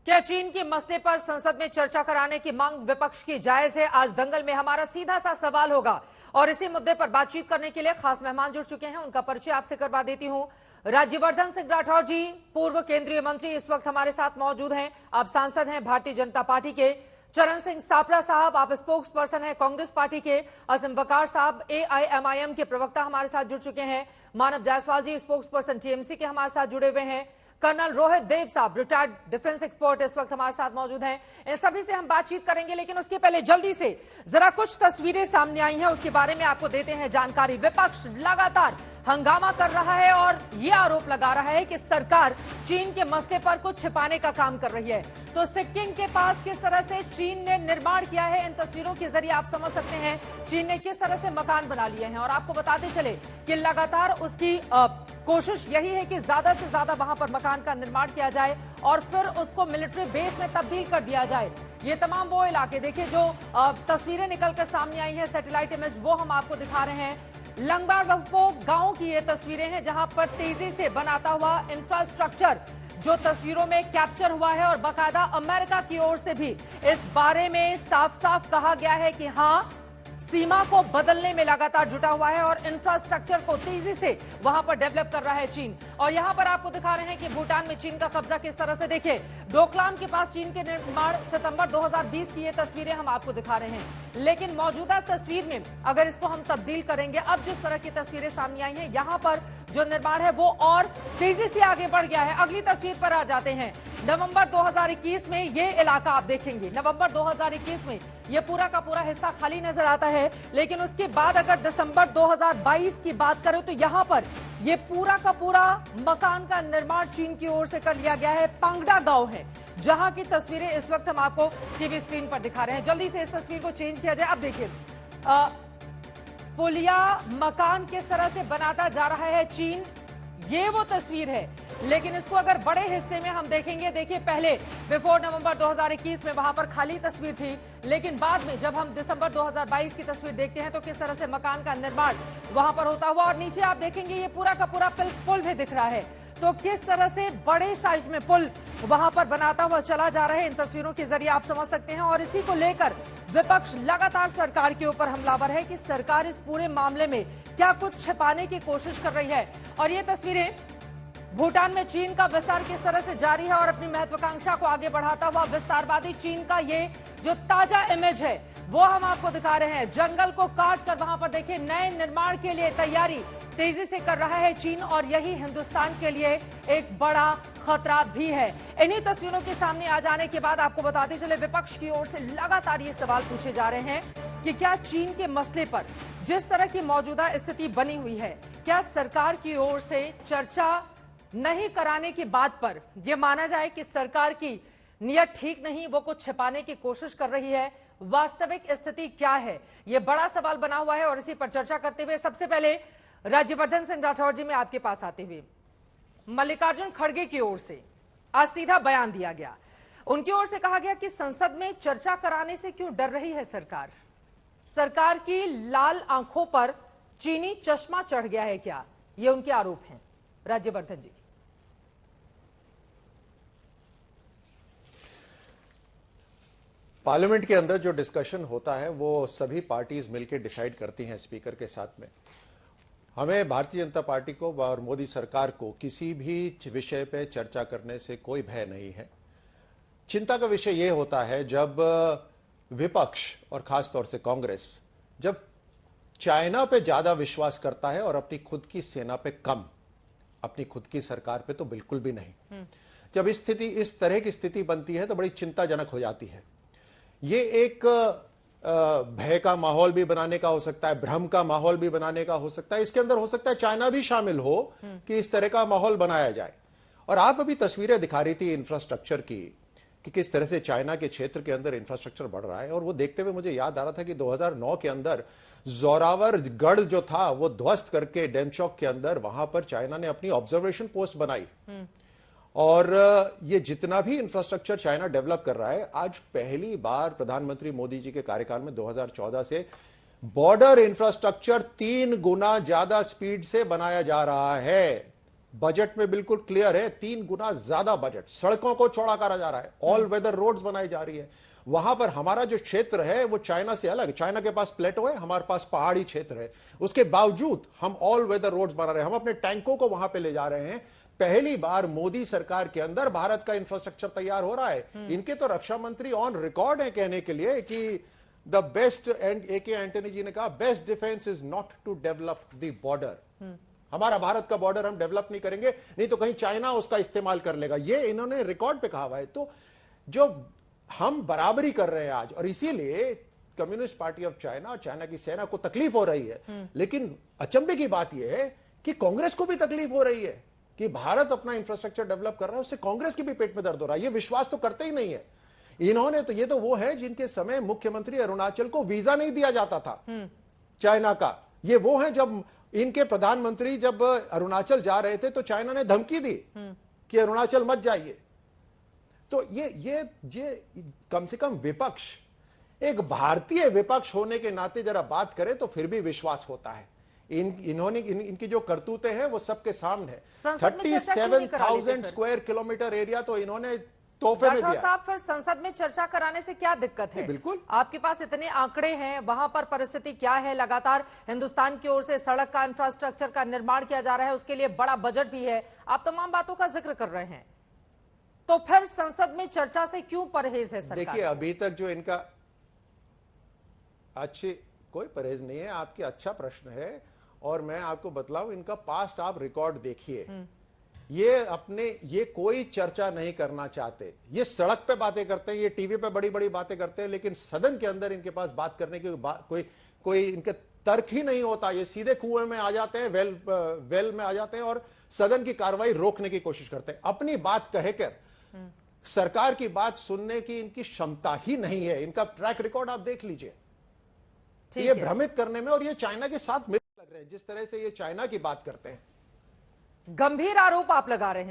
क्या चीन के मसले पर संसद में चर्चा कराने की मांग विपक्ष की जायज है? आज दंगल में हमारा सीधा सा सवाल होगा और इसी मुद्दे पर बातचीत करने के लिए खास मेहमान जुड़ चुके हैं। उनका परिचय आपसे करवा देती हूं। राज्यवर्धन सिंह राठौर जी, पूर्व केंद्रीय मंत्री, इस वक्त हमारे साथ मौजूद हैं। आप सांसद हैं भारतीय जनता पार्टी के। चरण सिंह सापरा साहब, आप स्पोक्स पर्सन हैं कांग्रेस पार्टी के। असीम वकार साहब AIMIM के प्रवक्ता हमारे साथ जुड़ चुके हैं। मानव जायसवाल जी, स्पोक्स पर्सन TMC के हमारे साथ जुड़े हुए हैं। कर्नल रोहित देव साहब, रिटायर्ड डिफेंस एक्सपर्ट, इस वक्त हमारे साथ मौजूद हैं। इन सभी से हम बातचीत करेंगे, लेकिन उसके पहले जल्दी से जरा कुछ तस्वीरें सामने आई हैं, उसके बारे में आपको देते हैं जानकारी। विपक्ष लगातार हंगामा कर रहा है और यह आरोप लगा रहा है कि सरकार चीन के मसले पर कुछ छिपाने का काम कर रही है। तो सिक्किम के पास किस तरह से चीन ने निर्माण किया है, इन तस्वीरों के जरिए आप समझ सकते हैं चीन ने किस तरह से मकान बना लिए हैं। और आपको बताते चले कि लगातार उसकी कोशिश यही है कि ज्यादा से ज्यादा वहां पर मकान का निर्माण किया जाए और फिर उसको मिलिट्री बेस में तब्दील कर दिया जाए। ये तमाम वो इलाके देखिए जो तस्वीरें निकलकर सामने आई हैं, सैटेलाइट इमेज वो हम आपको दिखा रहे हैं। लंगबार बप्पो गांव की ये तस्वीरें हैं जहां पर तेजी से बनाता हुआ इंफ्रास्ट्रक्चर जो तस्वीरों में कैप्चर हुआ है और बाकायदा अमेरिका की ओर से भी इस बारे में साफ साफ कहा गया है कि हां, सीमा को बदलने में लगातार जुटा हुआ है और इंफ्रास्ट्रक्चर को तेजी से वहां पर डेवलप कर रहा है चीन। और यहां पर आपको दिखा रहे हैं कि भूटान में चीन का कब्जा किस तरह से। देखिए, डोकलाम के पास चीन के निर्माण सितंबर 2020 की ये तस्वीरें हम आपको दिखा रहे हैं। लेकिन मौजूदा तस्वीर में अगर इसको हम तब्दील करेंगे, अब जिस तरह की तस्वीरें सामने आई हैं, यहां पर जो निर्माण है वो और तेजी से आगे बढ़ गया है। अगली तस्वीर पर आ जाते हैं। नवंबर 2021 में ये इलाका आप देखेंगे, नवंबर 2021 में ये पूरा का पूरा हिस्सा खाली नजर आता है। लेकिन उसके बाद अगर दिसंबर 2022 की बात करें तो यहां पर ये पूरा का पूरा मकान का निर्माण चीन की ओर से कर लिया गया है। पांगडा गांव है जहां की तस्वीरें इस वक्त हम आपको टीवी स्क्रीन पर दिखा रहे हैं। जल्दी से इस तस्वीर को चेंज किया जाए। अब देखिए, पुलिया मकान किस तरह से बनाता जा रहा है चीन, ये वो तस्वीर है। लेकिन इसको अगर बड़े हिस्से में हम देखेंगे, देखिए पहले बिफोर नवंबर 2021 में वहां पर खाली तस्वीर थी, लेकिन बाद में जब हम दिसंबर 2022 की तस्वीर देखते हैं तो किस तरह से मकान का निर्माण वहां पर होता हुआ। और नीचे आप देखेंगे ये पूरा का पूरा पुल भी दिख रहा है। तो किस तरह से बड़े साइज में पुल वहां पर बनाता हुआ चला जा रहा है, इन तस्वीरों के जरिए आप समझ सकते हैं। और इसी को लेकर विपक्ष लगातार सरकार के ऊपर हमलावर है कि सरकार इस पूरे मामले में क्या कुछ छिपाने की कोशिश कर रही है। और ये तस्वीरें भूटान में चीन का विस्तार किस तरह से जारी है और अपनी महत्वाकांक्षा को आगे बढ़ाता हुआ विस्तारवादी चीन का ये जो ताजा इमेज है वो हम आपको दिखा रहे हैं। जंगल को काट कर वहां पर देखिए नए निर्माण के लिए तैयारी तेजी से कर रहा है चीन और यही हिंदुस्तान के लिए एक बड़ा खतरा भी है। इन्हीं तस्वीरों के सामने आ जाने के बाद आपको बताते चले विपक्ष की ओर से लगातार ये सवाल पूछे जा रहे हैं कि क्या चीन के मसले पर जिस तरह की मौजूदा स्थिति बनी हुई है, क्या सरकार की ओर से चर्चा नहीं कराने की बात पर यह माना जाए कि सरकार की नीयत ठीक नहीं, वो कुछ छिपाने की कोशिश कर रही है। वास्तविक स्थिति क्या है, यह बड़ा सवाल बना हुआ है। और इसी पर चर्चा करते हुए सबसे पहले राज्यवर्धन सिंह राठौर जी, मैं आपके पास आते हुए, मल्लिकार्जुन खड़गे की ओर से आज सीधा बयान दिया गया। उनकी ओर से कहा गया कि संसद में चर्चा कराने से क्यों डर रही है सरकार? सरकार की लाल आंखों पर चीनी चश्मा चढ़ गया है क्या? ये उनके आरोप हैं। राज्यवर्धन जी। पार्लियामेंट के अंदर जो डिस्कशन होता है वो सभी पार्टीज मिलकर डिसाइड करती हैं स्पीकर के साथ में। हमें भारतीय जनता पार्टी को और मोदी सरकार को किसी भी विषय पे चर्चा करने से कोई भय नहीं है। चिंता का विषय यह होता है जब विपक्ष और खासतौर से कांग्रेस जब चाइना पे ज्यादा विश्वास करता है और अपनी खुद की सेना पे कम, अपनी खुद की सरकार पे तो बिल्कुल भी नहीं। जब इस तरह की स्थिति बनती है तो बड़ी चिंताजनक हो जाती है। ये एक भय का माहौल भी बनाने का हो सकता है, भ्रम का माहौल भी बनाने का हो सकता है। इसके अंदर हो सकता है चाइना भी शामिल हो कि इस तरह का माहौल बनाया जाए। और आप अभी तस्वीरें दिखा रही थी इंफ्रास्ट्रक्चर की कि किस तरह से चाइना के क्षेत्र के अंदर इंफ्रास्ट्रक्चर बढ़ रहा है। और वो देखते हुए मुझे याद आ रहा था कि 2009 के अंदर जोरावर गढ़ जो था वो ध्वस्त करके डेमचौक के अंदर वहां पर चाइना ने अपनी ऑब्जर्वेशन पोस्ट बनाई। और ये जितना भी इंफ्रास्ट्रक्चर चाइना डेवलप कर रहा है, आज पहली बार प्रधानमंत्री मोदी जी के कार्यकाल में 2014 से बॉर्डर इंफ्रास्ट्रक्चर 3 गुना ज्यादा स्पीड से बनाया जा रहा है। बजट में बिल्कुल क्लियर है, 3 गुना ज्यादा बजट, सड़कों को चौड़ा करा जा रहा है, ऑल वेदर रोड्स बनाई जा रही है। वहां पर हमारा जो क्षेत्र है वो चाइना से अलग, चाइना के पास प्लेटो है, हमारे पास पहाड़ी क्षेत्र है, उसके बावजूद हम ऑल वेदर रोड्स बना रहे हैं, हम अपने टैंकों को वहां पे ले जा रहे हैं। पहली बार मोदी सरकार के अंदर भारत का इंफ्रास्ट्रक्चर तैयार हो रहा है। इनके तो रक्षा मंत्री ऑन रिकॉर्ड है कहने के लिए कि the best, and AK Antony ji ने कहा best defence is not to develop the border. हमारा भारत का बॉर्डर हम डेवलप नहीं करेंगे, नहीं तो कहीं चाइना उसका इस्तेमाल कर लेगा, ये इन्होंने रिकॉर्ड पे कहा हुआ है। तो जो हम बराबरी कर रहे हैं आज, और इसीलिए communist party of China, China की सेना को तकलीफ हो रही है। लेकिन अचंभे की बात यह है कि कांग्रेस को भी तकलीफ हो रही है कि भारत अपना इंफ्रास्ट्रक्चर डेवलप कर रहा है, उससे कांग्रेस के भी पेट में दर्द हो रहा है। ये विश्वास तो करते ही नहीं है इन्होंने। तो ये तो वो है जिनके समय मुख्यमंत्री अरुणाचल को वीजा नहीं दिया जाता था चाइना का। ये वो है जब इनके प्रधानमंत्री जब अरुणाचल जा रहे थे तो चाइना ने धमकी दी कि अरुणाचल मत जाइए। तो ये कम से कम विपक्ष, एक भारतीय विपक्ष होने के नाते जरा बात करें तो फिर भी विश्वास होता है। इनकी जो करतूतें हैं वो सबके सामने है। 37,000 स्क्वायर किलोमीटर एरिया तो इन्होंने तोहफे में दिया। साहब, फिर संसद में चर्चा कराने से क्या दिक्कत है? बिल्कुल, आपके पास इतने आंकड़े हैं, वहां पर परिस्थिति क्या है? लगातार हिंदुस्तान की ओर से सड़क का, इंफ्रास्ट्रक्चर का निर्माण किया जा रहा है, उसके लिए बड़ा बजट भी है, आप तमाम बातों का जिक्र कर रहे हैं, तो फिर संसद में चर्चा से क्यों परहेज है सरकार? देखिए, अभी तक जो इनका कोई परहेज नहीं है। आपके अच्छा प्रश्न है, और मैं आपको बतलाऊं, इनका पास्ट आप रिकॉर्ड देखिए। ये कोई चर्चा नहीं करना चाहते, ये सड़क पे बातें करते हैं, ये टीवी पे बड़ी बड़ी बातें करते हैं, लेकिन सदन के अंदर इनके पास बात करने की कोई इनके तर्क ही नहीं होता। ये सीधे कुएं में आ जाते हैं, वेल में आ जाते हैं और सदन की कार्रवाई रोकने की कोशिश करते हैं। अपनी बात कहकर सरकार की बात सुनने की इनकी क्षमता ही नहीं है। इनका ट्रैक रिकॉर्ड आप देख लीजिए, ये भ्रमित करने में, और ये चाइना के साथ मिल लग रहे हैं, जिस तरह से ये चाइना की बात करते हैं। गंभीर आरोप आप लगा रहे हैं।